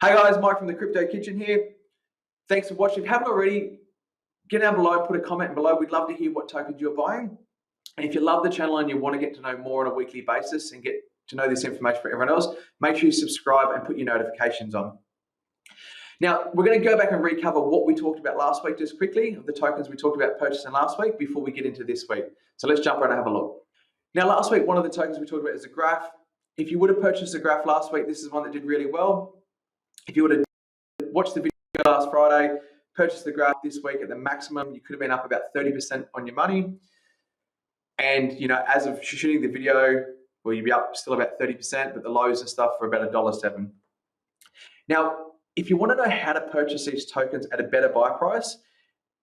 Hey guys, Mike from the Crypto Kitchen here. Thanks for watching. If you haven't already, get down below, put a comment below. We'd love to hear what tokens you're buying. And if you love the channel and you want to get to know more on a weekly basis and get to know this information for everyone else, make sure you subscribe and put your notifications on. Now, we're going to go back and recover what we talked about last week just quickly, of the tokens we talked about purchasing last week before we get into this week. So let's jump around and have a look. Now, last week, one of the tokens we talked about is a graph. If you would have purchased a graph last week, this is one that did really well. If you would have watched the video last Friday, purchased the graph this week at the maximum, you could have been up about 30% on your money. And, you know, as of shooting the video, well, you'd be up still about 30%, but the lows and stuff for about $1.07. Now, if you want to know how to purchase these tokens at a better buy price,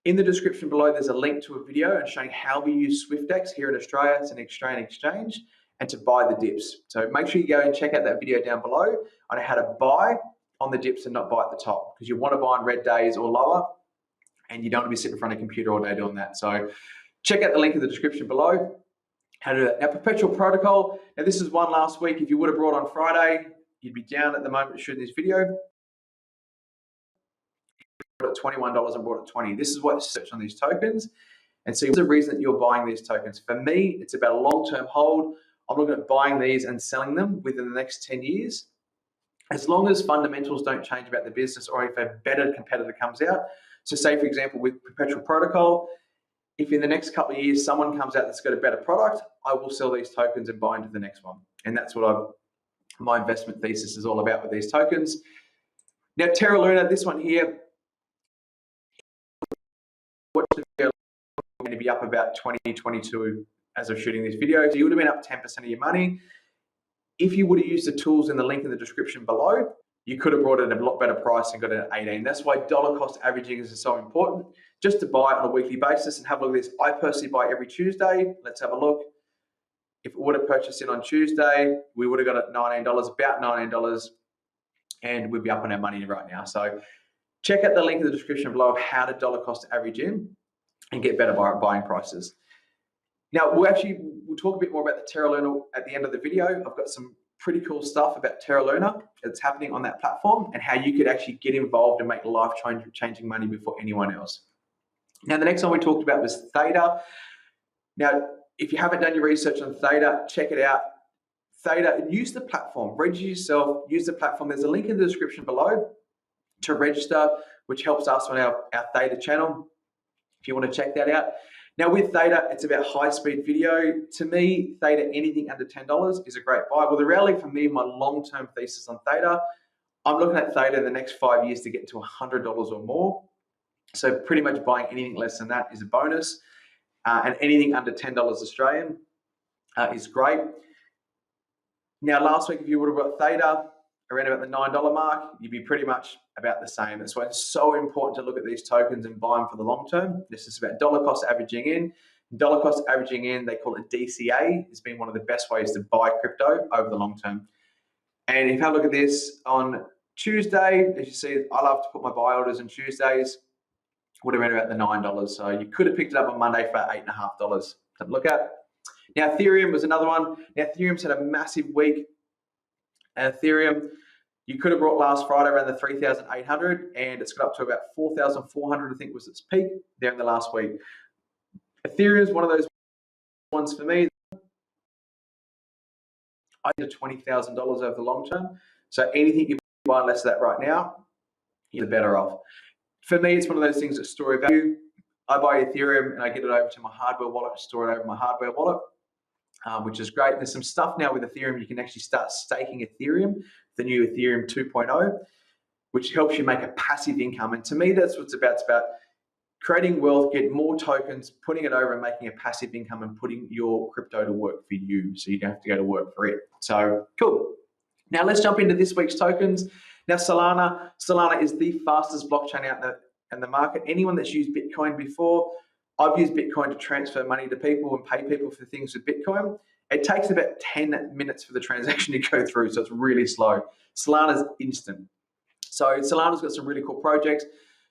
in the description below, there's a link to a video and showing how we use Swyftx here in Australia. It's an Australian exchange, and to buy the dips. So make sure you go and check out that video down below on how to buy on the dips and not buy at the top, because you want to buy on red days or lower, and you don't want to be sitting in front of a computer all day doing that. So check out the link in the description below how to do that. Now, perpetual protocol. Now, this is one last week. If you would have bought on Friday, you'd be down at the moment shooting this video. At $21 and bought at $20. This is what I search on these tokens and see what's the reason that you're buying these tokens. For me, it's about a long-term hold. I'm looking at buying these and selling them within the next 10 years. As long as fundamentals don't change about the business, or if a better competitor comes out. So say, for example, with perpetual protocol, if in the next couple of years someone comes out that's got a better product, I will sell these tokens and buy into the next one. And that's what my investment thesis is all about with these tokens. Now, Terra Luna, this one here, watch the video, we're going to be up about 20, 22 as of shooting this video. So you would have been up 10% of your money. If you would have used the tools in the link in the description below, you could have brought it at a lot better price and got it at 18. That's why dollar cost averaging is so important, just to buy on a weekly basis. And have a look at this. I personally buy every Tuesday. Let's have a look. If we would have purchased it on Tuesday, we would have got it at $19, about $19, and we'd be up on our money right now. So check out the link in the description below of how to dollar cost average in and get better buying prices. Now, we'll talk a bit more about the Terra Luna at the end of the video. I've got some pretty cool stuff about Terra Luna that's happening on that platform and how you could actually get involved and make life-changing money before anyone else. Now, the next one we talked about was Theta. Now, if you haven't done your research on Theta, check it out. Theta, use the platform, register yourself, use the platform. There's a link in the description below to register, which helps us on our Theta channel, if you want to check that out. Now, with Theta, it's about high-speed video. To me, Theta, anything under $10 is a great buy. Well, the reality for me, my long-term thesis on Theta, I'm looking at Theta in the next 5 years to get to $100 or more. So pretty much buying anything less than that is a bonus. And anything under $10 Australian is great. Now, last week, if you would have got Theta around about the $9 mark, you'd be pretty much about the same. That's why it's so important to look at these tokens and buy them for the long term. This is about dollar cost averaging in. Dollar cost averaging in, they call it DCA, has been one of the best ways to buy crypto over the long term. And if you have a look at this on Tuesday, as you see, I love to put my buy orders on Tuesdays, would have been about the $9. So you could have picked it up on Monday for $8.50 to look at. Now, Ethereum was another one. Now, Ethereum's had a massive week. Ethereum, you could have brought last Friday around the 3,800, and it's got up to about 4,400, I think was its peak there in the last week. Ethereum is one of those ones for me. I did $20,000 over the long term. So anything you buy less of that right now, you're better off. For me, it's one of those things that store value. I buy Ethereum and I get it over to my hardware wallet, store it over my hardware wallet. Which is great. There's some stuff now with Ethereum. You can actually start staking Ethereum, the new Ethereum 2.0, which helps you make a passive income. And to me, that's what it's about. It's about creating wealth, get more tokens, putting it over and making a passive income and putting your crypto to work for you so you don't have to go to work for it. So cool. Now let's jump into this week's tokens. Now, Solana is the fastest blockchain out there in the market. Anyone that's used Bitcoin before, I've used Bitcoin to transfer money to people and pay people for things with Bitcoin. It takes about 10 minutes for the transaction to go through, so it's really slow. Solana's instant. So Solana's got some really cool projects.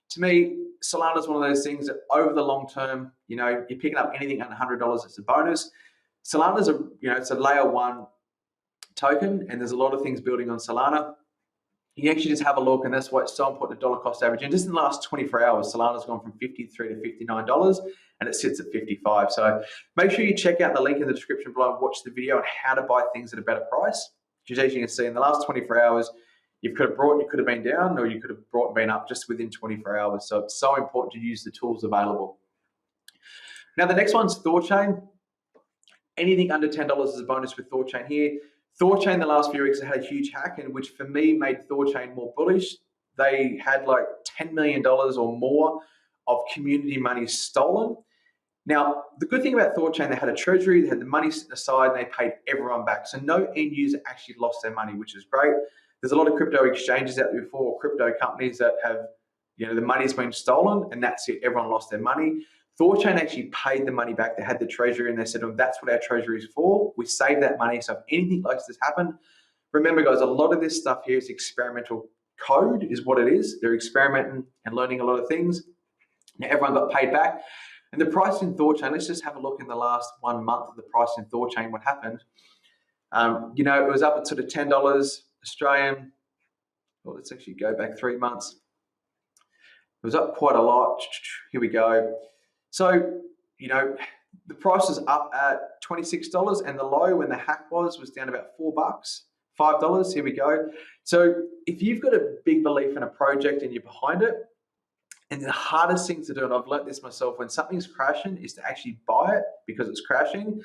To me, Solana's one of those things that over the long term, you know, you're picking up anything under $100, it's a bonus. Solana's it's a layer one token, and there's a lot of things building on Solana. you actually just have a look, and that's why it's so important to dollar cost average. And just in the last 24 hours, Solana's gone from $53 to $59, and it sits at 55. So make sure you check out the link in the description below and watch the video on how to buy things at a better price. Because as you can see, in the last 24 hours, you could have been down, or you could have brought and been up just within 24 hours. So it's so important to use the tools available. Now, the next one's Thorchain. Anything under $10 is a bonus with Thorchain here. Thorchain the last few weeks had a huge hack, and which for me made Thorchain more bullish. They had like $10 million or more of community money stolen. Now, the good thing about Thorchain, they had a treasury, they had the money set aside, and they paid everyone back. So no end user actually lost their money, which is great. There's a lot of crypto exchanges out there before, crypto companies that have, the money's been stolen, and that's it, everyone lost their money. Thorchain actually paid the money back. They had the treasury, and they said, that's what our treasury is for. We save that money. So if anything like this happened, remember guys, a lot of this stuff here is experimental code is what it is. They're experimenting and learning a lot of things. Now everyone got paid back. And the price in Thorchain, let's just have a look in the last 1 month of the price in Thorchain, what happened. It was up at sort of $10 Australian. Well, let's actually go back 3 months. It was up quite a lot. Here we go. So, the price was up at $26, and the low when the hack was down about $4, $5. Here we go. So if you've got a big belief in a project and you're behind it, and the hardest thing to do, and I've learned this myself, when something's crashing is to actually buy it because it's crashing,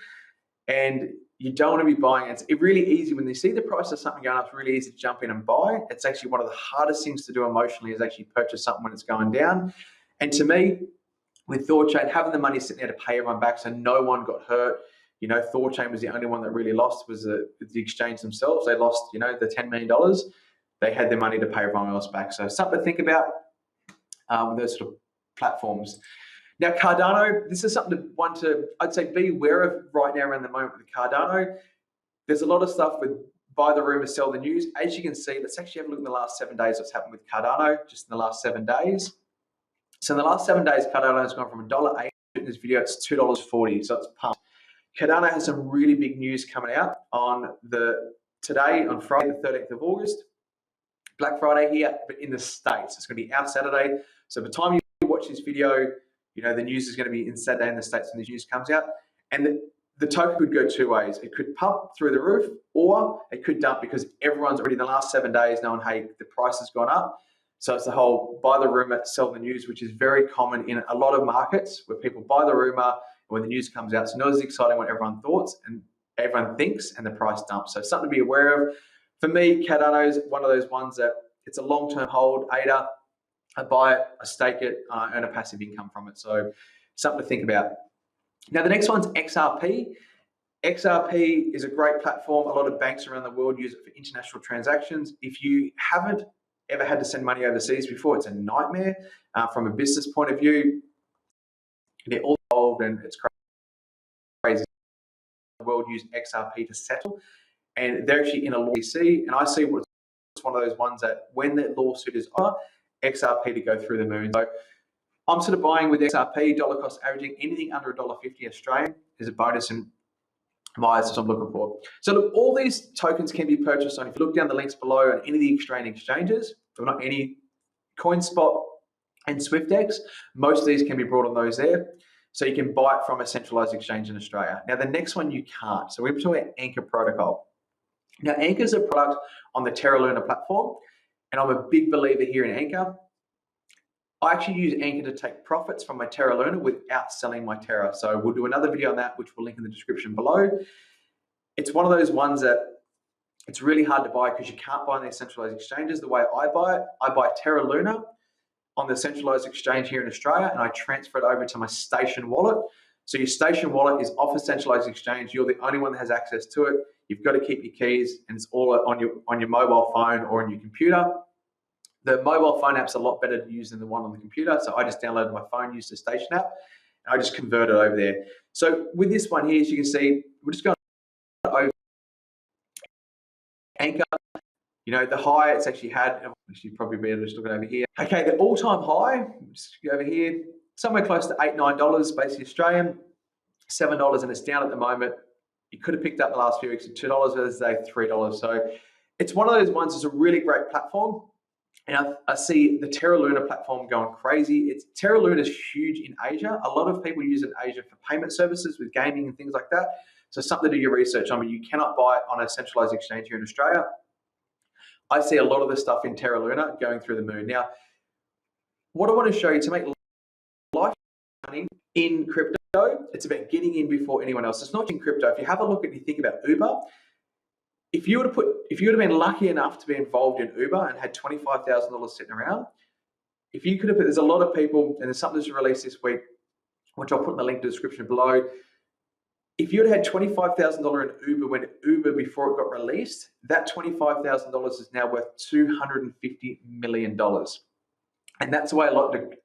and you don't want to be buying it. It's really easy when you see the price of something going up, it's really easy to jump in and buy. It's actually one of the hardest things to do emotionally is actually purchase something when it's going down. And to me, with Thorchain, having the money sitting there to pay everyone back so no one got hurt. Thorchain was the only one that really lost, was the exchange themselves. They lost, the $10 million. They had their money to pay everyone else back. So something to think about with those sort of platforms. Now, Cardano, this is something I'd say be aware of right now around the moment with Cardano. There's a lot of stuff with buy the rumor, sell the news. As you can see, let's actually have a look in the last 7 days what's happened with Cardano, just in the last 7 days. So in the last 7 days, Cardano has gone from $1.80 in this video, it's $2.40, so it's pumped. Cardano has some really big news coming out today, on Friday, the 13th of August. Black Friday here, but in the States. It's going to be out Saturday. So by the time you watch this video, the news is going to be in Saturday in the States when this news comes out. And the token could go 2 ways. It could pump through the roof, or it could dump because everyone's already in the last 7 days knowing, hey, the price has gone up. So it's the whole buy the rumor, sell the news, which is very common in a lot of markets where people buy the rumor and when the news comes out, it's not as exciting what everyone thought and everyone thinks, and the price dumps. So something to be aware of. For me, Cardano is one of those ones that it's a long-term hold, ADA. I buy it, I stake it, and I earn a passive income from it. So something to think about. Now, the next one's XRP. XRP is a great platform. A lot of banks around the world use it for international transactions. If you haven't ever had to send money overseas before, it's a nightmare from a business point of view. They're all involved, and it's crazy. The world use XRP to settle, and they're actually in a lawsuit. And I see it's one of those ones that when that lawsuit is over, XRP to go through the moon. So I'm sort of buying with XRP, dollar cost averaging. Anything under $1.50 Australian is a bonus, and that's what I'm looking for. So look, all these tokens can be purchased on, if you look down the links below, on any of the exchanges, or not any, Coinspot and Swyftx, most of these can be brought on those there. So you can buy it from a centralized exchange in Australia. Now the next one you can't. So we're talking about Anchor Protocol. Now Anchor is a product on the Terra Luna platform, and I'm a big believer here in Anchor. I actually use Anchor to take profits from my Terra Luna without selling my Terra. So we'll do another video on that, which we'll link in the description below. It's one of those ones that it's really hard to buy because you can't buy on these centralized exchanges. The way I buy Terra Luna on the centralized exchange here in Australia, and I transfer it over to my Station wallet. So your Station wallet is off a centralized exchange. You're the only one that has access to it. You've got to keep your keys, and it's all on your mobile phone or on your computer. The mobile phone app's a lot better to use than the one on the computer. So I just downloaded my phone, used the Station app, and I just converted over there. So with this one here, as you can see, we're just going over Anchor. The high it's actually had, actually probably better just looking over here. Okay, the all-time high, just go over here, somewhere close to $8, $9, basically Australian, $7, and it's down at the moment. You could have picked up the last few weeks at $2, but today $3. So It's one of those ones that's a really great platform. And I see the Terra Luna platform going crazy. Terra Luna is huge in Asia. A lot of people use it in Asia for payment services with gaming and things like that. So something to do your research on, but you cannot buy it on a centralized exchange here in Australia. I see a lot of the stuff in Terra Luna going through the moon. Now, what I want to show you to make life money in crypto, it's about getting in before anyone else. It's not in crypto. If you have a look and you think about Uber, if you would have been lucky enough to be involved in Uber and had $25,000 sitting around, if you could have, there's a lot of people, and there's something that's released this week, which I'll put in the link in the description below. If you had $25,000 in Uber when Uber before it got released, that $25,000 is now worth $250 million. And that's the way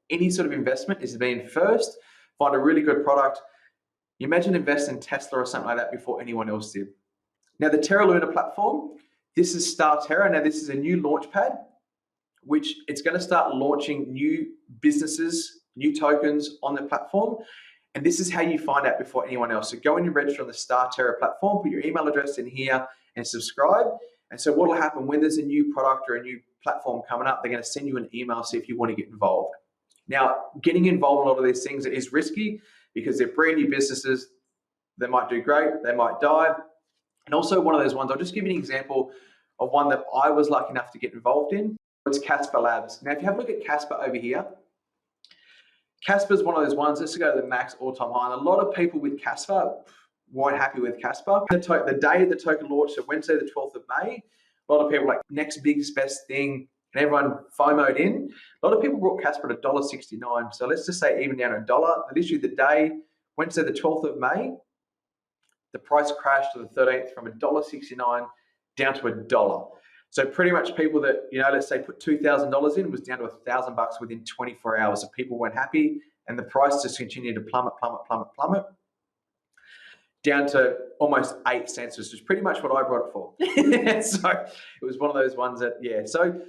any sort of investment is being first, find a really good product. You imagine investing in Tesla or something like that before anyone else did. Now, the Terra Luna platform, this is Star Terra. Now, this is a new launch pad, which it's going to start launching new businesses, new tokens on the platform. And this is how you find out before anyone else. So go and you register on the Star Terra platform, put your email address in here and subscribe. And so what will happen when there's a new product or a new platform coming up, they're going to send you an email, see if you want to get involved. Now, getting involved in a lot of these things is risky because they're brand new businesses. They might do great, they might die. And also one of those ones, I'll just give you an example of one that I was lucky enough to get involved in. It's Casper Labs. Now, if you have a look at Casper over here, Casper is one of those ones, let's go to the max all-time high. And a lot of people with Casper weren't happy with Casper. The day the token launched, so Wednesday, the 12th of May, a lot of people like next biggest best thing, and everyone FOMO'd in. A lot of people brought Casper at $1.69. So let's just say even down $1. Literally the day, Wednesday, the 12th of May, the price crashed to the 13th from $1.69 down to $1. So pretty much people that, let's say put $2,000 in was down to $1,000 within 24 hours. So people weren't happy and the price just continued to plummet down to almost 8 cents, which is pretty much what I brought it for. So it was one of those ones that, yeah. So,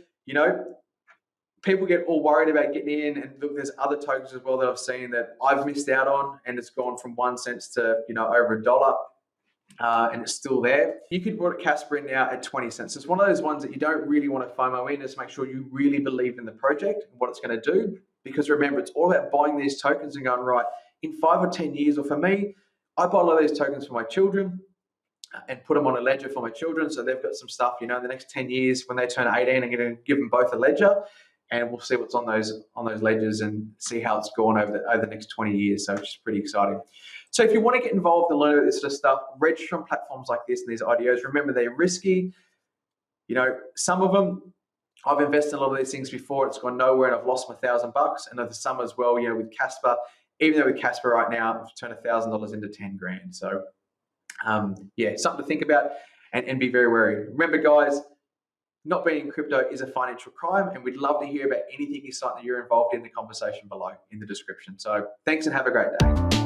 people get all worried about getting in, and look, there's other tokens as well that I've seen that I've missed out on, and it's gone from 1 cent to over $1, and it's still there. You could put Casper in now at 20 cents. It's one of those ones that you don't really want to FOMO in. Just make sure you really believe in the project and what it's going to do, because remember, it's all about buying these tokens and going, right, in 5 or 10 years, or for me, I buy a lot of these tokens for my children and put them on a ledger for my children, so they've got some stuff. In the next 10 years when they turn 18, I'm going to give them both a ledger, and we'll see what's on those ledgers and see how it's gone over the next 20 years. So it's just pretty exciting. So if you want to get involved and learn about this sort of stuff, register on platforms like this and these IDOs. Remember, they're risky. Some of them, I've invested in a lot of these things before. It's gone nowhere and I've lost my $1,000. And there's some as well, with Casper. Even though with Casper right now, I've turned $1,000 into 10 grand. So yeah, something to think about and be very wary. Remember, guys, not being in crypto is a financial crime, and we'd love to hear about anything exciting that you're involved in the conversation below in the description. So thanks and have a great day.